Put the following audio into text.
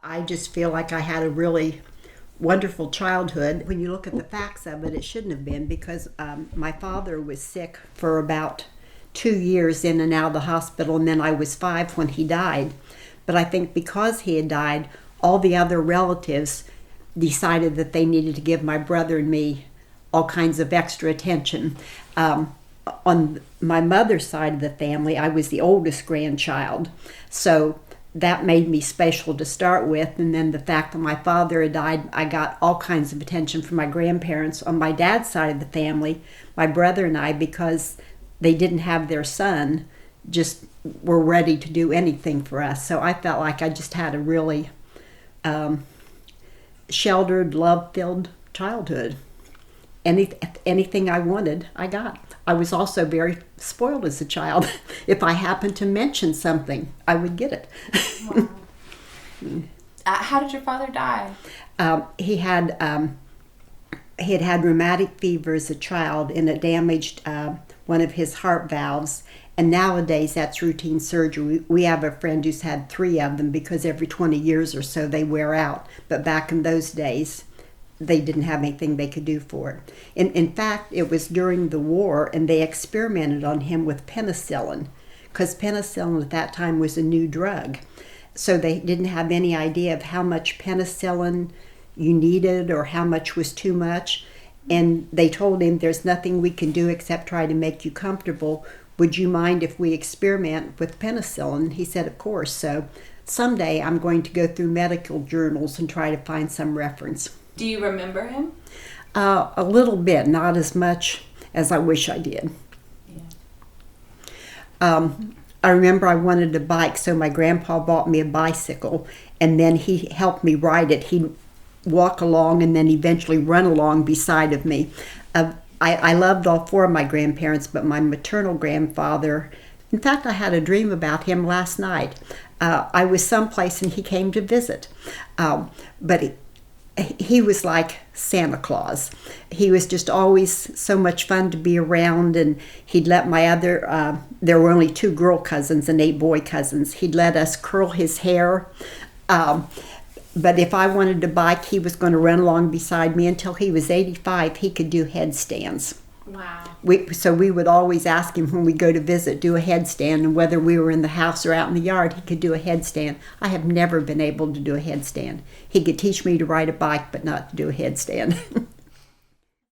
I just feel like I had a really wonderful childhood. When you look at the facts of it, it shouldn't have been because my father was sick for about 2 years in and out of the hospital, and then I was 5 when he died. But I think because he had died, all the other relatives decided that they needed to give my brother and me all kinds of extra attention. On my mother's side of the family, I was the oldest grandchild, so that made me special to start with. And then the fact that my father had died, I got all kinds of attention from my grandparents. On my dad's side of the family, my brother and I, because they didn't have their son, just were ready to do anything for us. So I felt like I just had a really sheltered, love-filled childhood. Anything I wanted, I got. I was also very spoiled as a child. If I happened to mention something, I would get it. Wow. How did your father die? He had had rheumatic fever as a child, and it damaged one of his heart valves. And nowadays, that's routine surgery. We have a friend who's had 3 of them because every 20 years or so they wear out. But back in those days, they didn't have anything they could do for it. In fact, it was during the war, and they experimented on him with penicillin, because penicillin at that time was a new drug. So they didn't have any idea of how much penicillin you needed or how much was too much. And they told him, there's nothing we can do except try to make you comfortable. Would you mind if we experiment with penicillin? He said, of course. So someday I'm going to go through medical journals and try to find some reference. Do you remember him? A little bit, not as much as I wish I did. Yeah. I remember I wanted a bike, so my grandpa bought me a bicycle, and then he helped me ride it. He'd walk along and then eventually run along beside of me. I loved all 4 of my grandparents, but my maternal grandfather, in fact, I had a dream about him last night. I was someplace and he came to visit, but he was like Santa Claus. He was just always so much fun to be around, and he'd let my other, there were only 2 girl cousins and 8 boy cousins, he'd let us curl his hair. But if I wanted a bike, he was going to run along beside me until he was 85. He could do headstands. Wow. So we would always ask him when we go to visit, do a headstand, and whether we were in the house or out in the yard, he could do a headstand. I have never been able to do a headstand. He could teach me to ride a bike, but not to do a headstand.